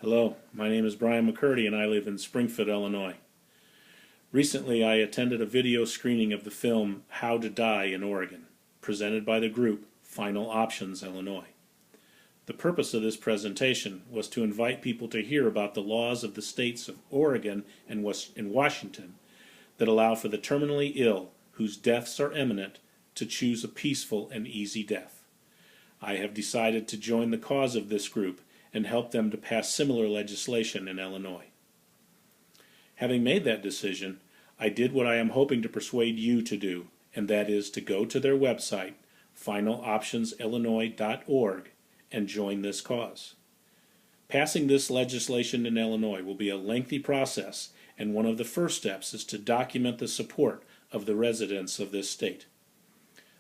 Hello, my name is Brian McCurdy and I live in Springfield, Illinois. Recently I attended a video screening of the film How to Die in Oregon, presented by the group Final Options, Illinois. The purpose of this presentation was to invite people to hear about the laws of the states of Oregon and Washington that allow for the terminally ill whose deaths are imminent to choose a peaceful and easy death. I have decided to join the cause of this group and help them to pass similar legislation in Illinois. Having made that decision, I did what I am hoping to persuade you to do, and that is to go to their website, finaloptionsillinois.org, and join this cause. Passing this legislation in Illinois will be a lengthy process, and one of the first steps is to document the support of the residents of this state.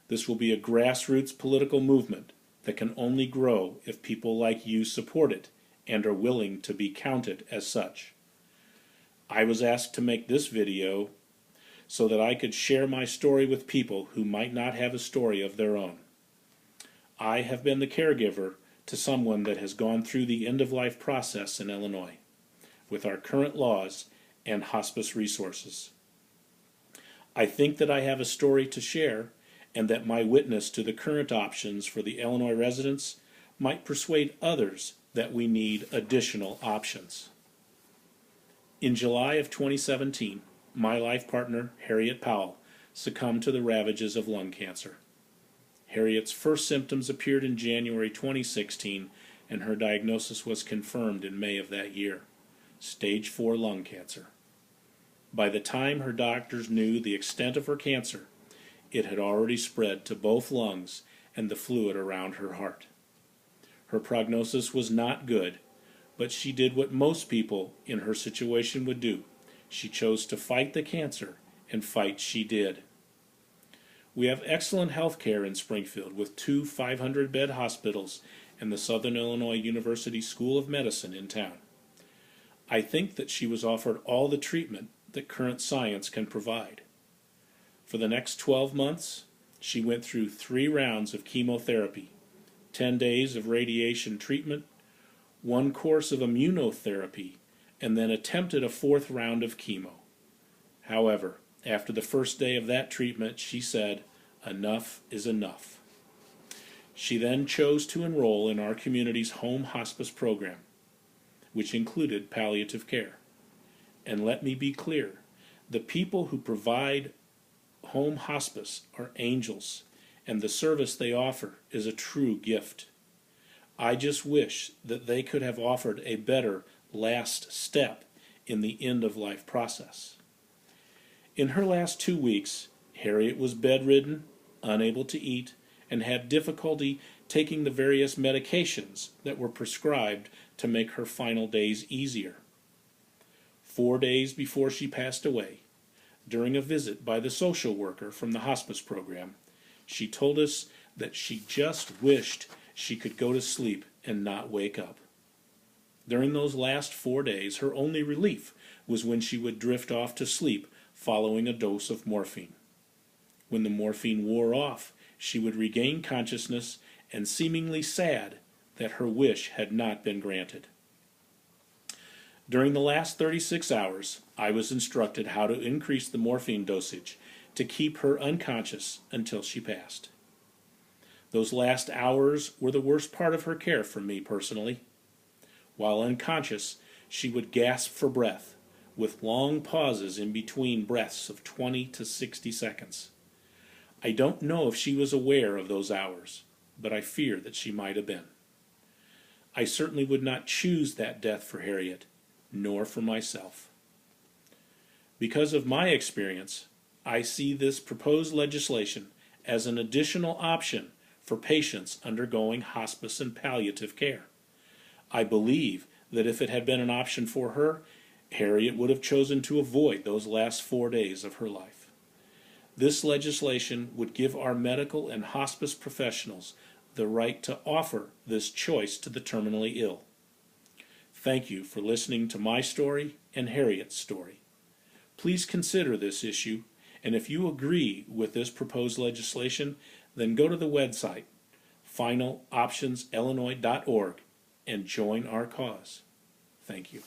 This will be a grassroots political movement that can only grow if people like you support it and are willing to be counted as such. I was asked to make this video so that I could share my story with people who might not have a story of their own. I have been the caregiver to someone that has gone through the end-of-life process in Illinois with our current laws and hospice resources. I think that I have a story to share, and that my witness to the current options for the Illinois residents might persuade others that we need additional options. In July of 2017, my life partner, Harriett Powell, succumbed to the ravages of lung cancer. Harriet's first symptoms appeared in January 2016, and her diagnosis was confirmed in May of that year: stage 4 lung cancer. By the time her doctors knew the extent of her cancer, it had already spread to both lungs and the fluid around her heart. Her prognosis was not good, but she did what most people in her situation would do. She chose to fight the cancer, and fight she did. We have excellent health care in Springfield with 2 500-bed hospitals and the Southern Illinois University School of Medicine in town. I think that she was offered all the treatment that current science can provide. For the next 12 months, she went through 3 rounds of chemotherapy, 10 days of radiation treatment, 1 course of immunotherapy, and then attempted a 4th round of chemo. However, after the first day of that treatment, she said, "Enough is enough." She then chose to enroll in our community's home hospice program, which included palliative care. And let me be clear, the people who provide home hospice are angels, and the service they offer is a true gift. I just wish that they could have offered a better last step in the end-of-life process. In her last 2 weeks, Harriet was bedridden, unable to eat, and had difficulty taking the various medications that were prescribed to make her final days easier. 4 days before she passed away, during a visit by the social worker from the hospice program, she told us that she just wished she could go to sleep and not wake up. During those last 4 days, her only relief was when she would drift off to sleep following a dose of morphine. When the morphine wore off, she would regain consciousness and seemingly sad that her wish had not been granted. During the last 36 hours, I was instructed how to increase the morphine dosage to keep her unconscious until she passed. Those last hours were the worst part of her care for me personally. While unconscious, she would gasp for breath, with long pauses in between breaths of 20 to 60 seconds. I don't know if she was aware of those hours, but I fear that she might have been. I certainly would not choose that death for Harriet, nor for myself. Because of my experience, I see this proposed legislation as an additional option for patients undergoing hospice and palliative care. I believe that if it had been an option for her, Harriet would have chosen to avoid those last 4 days of her life. This legislation would give our medical and hospice professionals the right to offer this choice to the terminally ill. Thank you for listening to my story and Harriet's story. Please consider this issue, and if you agree with this proposed legislation, then go to the website, finaloptionsillinois.org, and join our cause. Thank you.